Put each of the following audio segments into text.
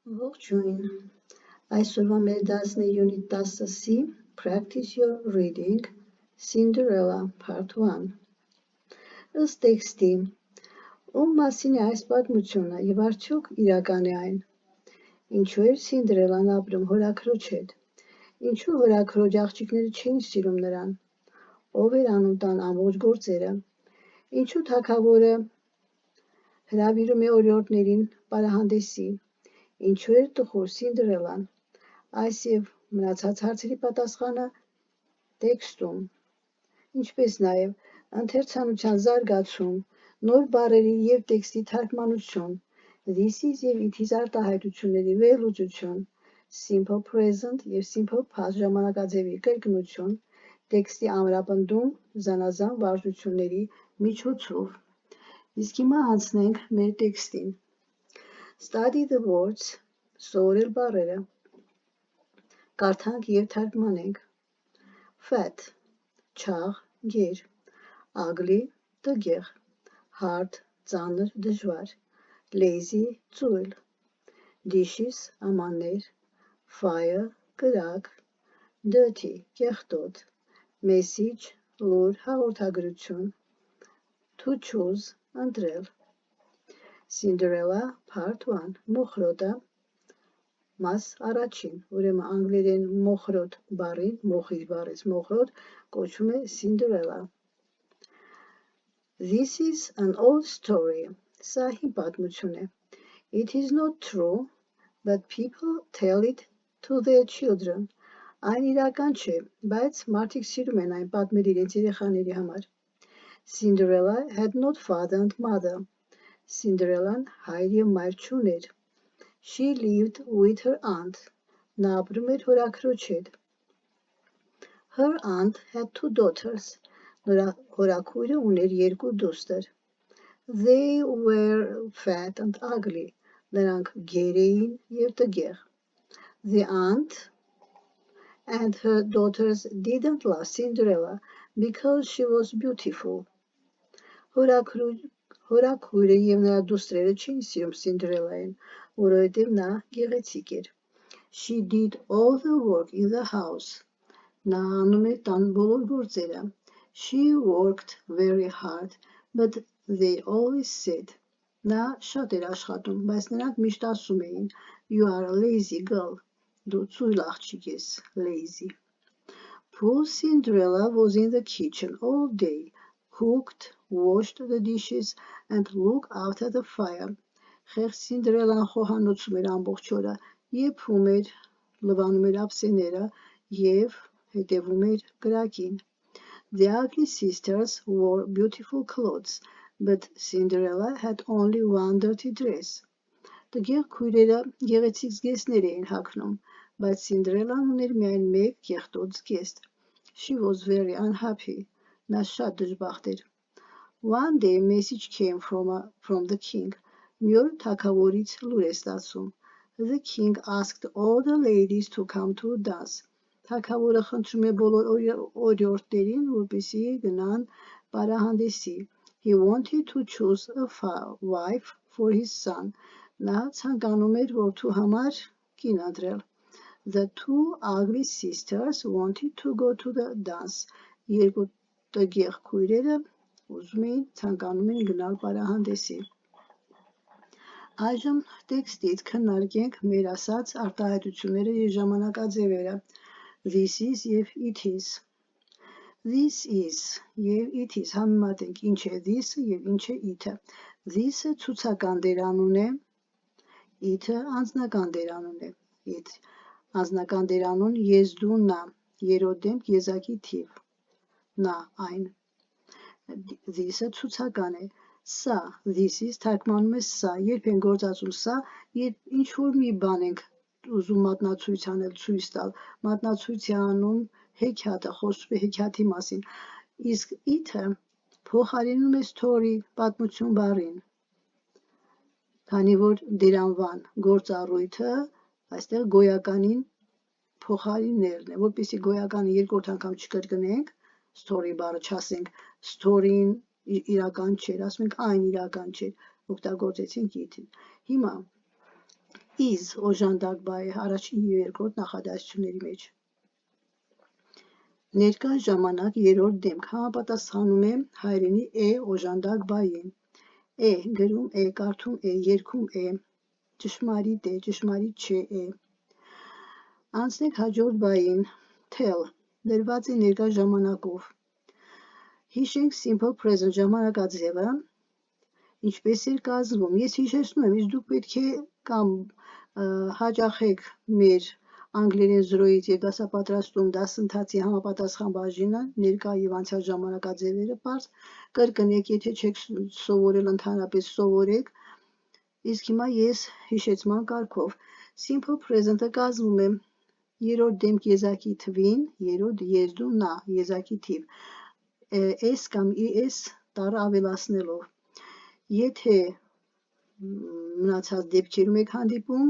Ողջույն, այսօրվա մեր դասն է Unit 10C, Practice Your Reading, Cinderella, Part 1։ Ըստ տեքստի, ում մասին է այս պատմությունը և արդյոք իրական է այն։ Ինչու էր Սինդրելան ապրում հորաքրոջ հետ։ Ինչու հորաքրոջ աղջիկները չէին սիրում նրան։ Ով էր անում տան ամբողջ գործերը։ Ինչու թագավորը հրավիրում է օրիորդներին պարահանդեսի։ Ինչու էր տխուր Սինդրելան։ Այս և մնացած հարցերի պատասխանը տեքստում, ինչպես նաև ընթերցանության զարգացում, նոր բառերի և տեքստի թարգմանություն, this is և it is արտահայտությունների վերլուծություն, simple present և simple past ժամանակաձևի կրկնություն, տեքստի ամրապնդում զանազան վարժությունների միջոցով։ Իսկ հիմա անցնենք մեր տեքստին։ Study the words, սովորել բառերը, կարդանք և թարգմանենք։ Fat, չաղ, գեր, ugly, տգեղ, hard, ծանր, դժվար, lazy, ծույլ, dishes, ամաններ, fire, կրակ, dirty, կեղտոտ, message, լուր, հաղորդագրություն, to choose, ընտրել։ Cinderella, Part 1, մոխրոտը, մաս առաջին, ուրեմն անգլերեն մոխրոտ բառին, մոխիր բառից մոխրոտ, կոչվում է Cinderella։ This is an old story, սա հին պատմություն է։ It is not true, but people tell it to their children. Այն իրական չէ, բայց մարդիկ սիրում են այն պատմել իրենց երեխաների համար։ Cinderella had not father and mother. Cinderella-ն հայր և մայր չուներ։ She lived with her aunt. Նա ապրում էր հորաքրոջ հետ։ Her aunt had two daughters. Նրա հորաքույրը ուներ երկու դուստր։ They were fat and ugly. Նրանք գեր էին և տգեղ։ The aunt and her daughters didn't love Cinderella because she was beautiful. Հորաքույրը և նրա դուստրերը չէին սիրում Սինդրելային, որովհետև նա գեղեցիկ էր։ She did all the work in the house. Նա անում էր տան բոլոր գործերը։ She worked very hard, but they always said. Նա շատ էր աշխատում, բայց նրանք միշտ ասում էին, You are a lazy girl. Դու ծույլ աղջիկ ես, lazy. Poor Cinderella was in the kitchen all day. Cooked, washed the dishes, and looked after the fire. Խեղճ Սինդրելան խոհանոցում էր ամբողջ օրը, եփում էր, լվանում էր ափսեները և հետևում էր կրակին։ The ugly sisters wore beautiful clothes, but Cinderella had only one dirty dress. Տգեղ քույրերը գեղեցիկ զգեստներ էին հագնում, բայց Սինդրելան ուներ միայն մեկ կեղտոտ զգեստ։ She was very unhappy. Նա շատ դժբախտ էր։ One day a message came from the king. Մի օր թագավորից լուր է ստացվում։ The king asked all the ladies to come to dance. Թագավորը խնդրում է բոլոր օրիորդներին, որպեսզի գնան պարահանդեսի։ He wanted to choose a wife for his son. Նա ցանկանում էր որդու համար կին ընտրել։ The two ugly sisters wanted to go to the dance. Երկու տգեղ քույրերը ուզում էին, ցանկանում էին գնալ պարահանդեսի։ Այժմ տեքստից քննարկենք մեր ասած արտահայտությունները և ժամանակաձևերը։ This is և it is։ This is և it is համեմատենք ինչ է this-ը և ինչ է it-ը։ This-ը ցուցական դերանուն է, it-ը անձնական դերանուն է։ It անձնական դերանուն եզդու նա, երրորդ դեմք եզակի թիվ։ Նա այն։ This-ը ցուցական է։ Սա, this is թարգմանում է սա, երբ են գործածում սա, երբ ինչ-որ մի բան ենք ուզում մատնացույց անել, ցույց տալ, մատնացույց է անում հեքիաթը, խոսում է հեքիաթի մասին, իսկ it-ը փոխարինում է story, պատմություն բառին, քանի որ դերանվան գործառույթը այստեղ գոյականին փոխարինելն է, որպեսզի գոյականը երկրորդ անգամ չկրկնենք, story բառը չասենք, story-ին իրական չէր, ասում ենք այն իրական չէր, օգտագործեցինք it-ին։ Հիմա is օժանդակ բայ առաջին և երկրորդ նախադասությունների մեջ։ Ներկա ժամանակ երրորդ դեմք համապատասխանում է հայերենի օժանդակ բային։ Գրում կարդում երգում ճշմարիտ ճշմարիտ չէ Անցնենք հաջորդ բային tell դրված է ներկա ժամանակով։ Հիշենք simple present ժամանակաձևը ինչպես էր կազմվում։ Ես հիշեցնում եմ, իսկ դուք պետք է կամ հաճախեք մեր անգլերեն զրոյից եւ դասապատրաստում դասընթացի համապատասխան բաժինը ներկա եւ անցյալ ժամանակաձևերը բարձ կրկնեք, եթե չեք սովորել ընդհանրապես սովորեք։ Իսկ հիմա ես հիշեցման կարգով simple present-ը կազմում է երրորդ դեմք եզակի թվին, երրորդ եզրու նա եզակի թիվ s կամ es տառը ավելացնելով։ Եթե մնացած դեպքերում եք հանդիպում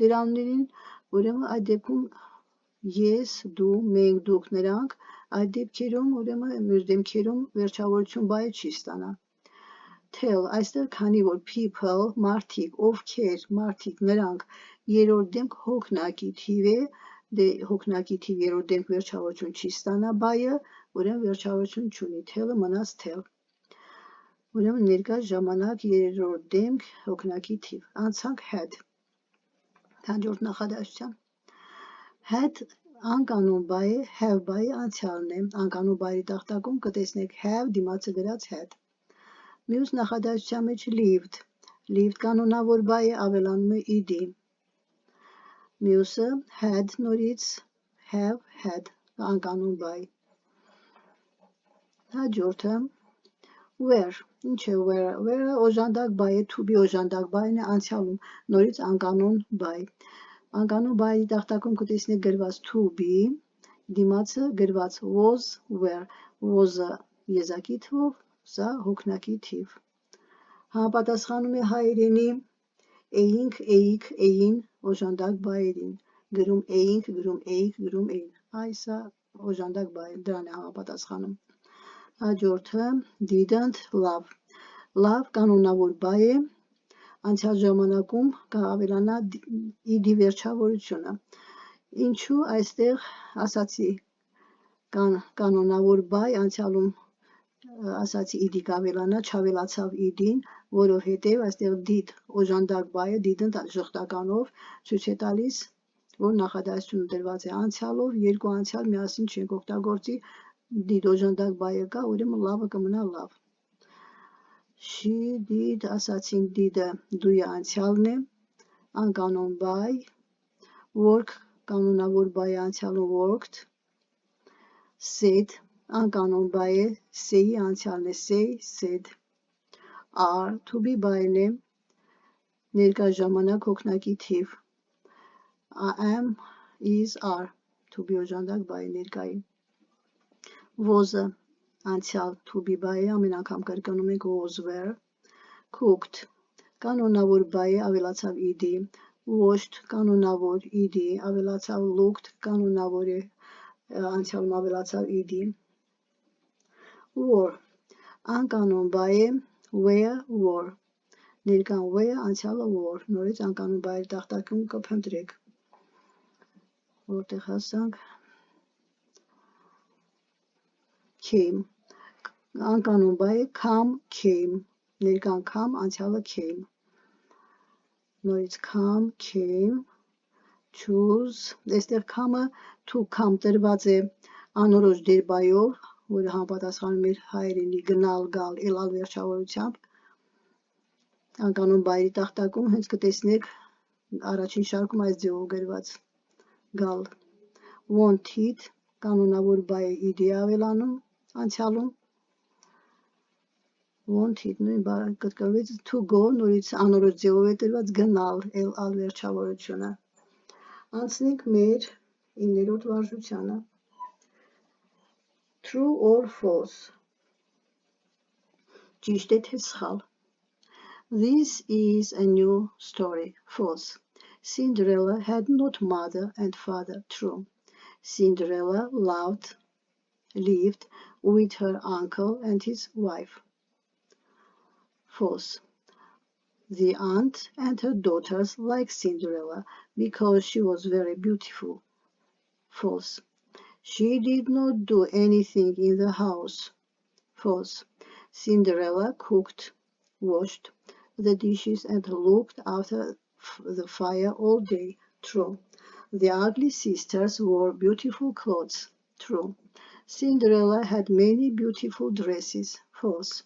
դրաններին, ուրեմն այդ դեպքում ես, դու, մենք, դուք, նրանք, այդ դեպքերում ուրեմն մեր դեմքերում վերջավորություն բայը չի ստանա։ Tell այստեղ քանի որ people մարդիկ, ովքեր մարդիկ, նրանք երրորդ դեմք հոգնակի թիվ է, դե հոգնակի թիվ երրորդ դեմք վերջավորություն չի ստանա բայը, ուրեմն վերջավորություն չունի, tell-ը մնաց tell։ Ուրեմն ներկա ժամանակ երրորդ դեմք հոգնակի թիվ։ Անցանք had։ Հաջորդ նախադասության։ Had անկանոն բայ է, have բայը անցյալն է։ Անկանոն բայերի տախտակում կտեսնեք have դիմացը գրած had։ Մյուս նախադասության մեջ lived։ Lived կանոնավոր բայ է, ավելանում է ed։ Մյուսը had նորից have had անկանոն բայ։ Հաջորդը were ինչ է were օժանդակ բայ է, to be օժանդակ բայն է անցյալում, նորից անկանոն բայ։ Անկանոն բայի տախտակում կտեսնեք գրված to be, դիմացը գրված was, were, was-ը եզակի թվով, սա հոգնակի թիվ։ Համապատասխանում է հայերենի էինք, էիք, էին օժանդակ բայերին։ Գրում էինք, գրում էիք, գրում էին։ Այսա օժանդակ բայ է, դրան է համապատասխանում։ Հաջորդը didn't love։ Love կանոնավոր բայ է, անցյալ ժամանակում կավելանա ed վերջավորությունը։ Ինչու այստեղ ասացի կանոնավոր բայ, անցյալում ասացի ed կավելանա, չավելացավ ed-ին, որովհետև այստեղ did օժանդակ բայ է, didn't ժխտականով ցույց է տալիս, որ նախադասությունը դրված է անցյալով, երկու անցյալ միասին չենք օգտագործի, did օժանդակ բայը կա, ուրեմն love-ը կմնա love։ She did ասացինք did-ը դույը անցյալն է, անկանոն բայ, work կանոնավոր բայ է անցյալում worked, said անկանոն բայ է, say-ի անցյալն է say, said, are to be բայն է, ներկա ժամանակ հոգնակի թիվ, am, is, are, to be օժանդակ բայ ներկայի, was-ը անցյալ to be բայ է, ամեն անգամ կրկնում ենք was, were, cooked կանոնավոր բայ է, ավելացավ ed, washed կանոնավոր ed, ավելացավ looked կանոնավոր է, անցյալում ավելացավ ed, wore անկանոն բայ է, where, wore ներկան were, անցյալը wore, նորից անկանոն բայերի տախտակում կփնտրեք, որտեղ հասանք came անկանոն բայ է come, came ներկան come, անցյալը came, նորից come, came, choose, այստեղ come-ը to come տրված է անորոշ դերբայով, որը համապատասխանում է հայերենի գնալ, գալ, ելալ վերջավորությամբ, անկանոն բայերի տախտակում հենց կտեսնեք առաջին շարքում այս ձևով գրված գալ, wanted կանոնավոր բայ է ed ավելանում, անցյալում, wanted նույն բառը կրկնվեց to go, նորից անորոշ ձևով է տրված գնալ, ալ վերջավորությունը։ Անցնենք մեր 9-րդ վարժությանը։ True or false։ Ճիշտ է թե սխալ։ This is a new story. False. Cinderella had not mother and father. True. Cinderella lived with her uncle and his wife. False. The aunt and her daughters liked Cinderella because she was very beautiful. False. She did not do anything in the house. False. Cinderella cooked, washed the dishes, and looked after the fire all day. True. The ugly sisters wore beautiful clothes. True. Cinderella had many beautiful dresses. False.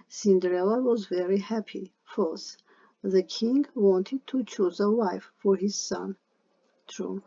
Cinderella was very happy. False. The king wanted to choose a wife for his son. True.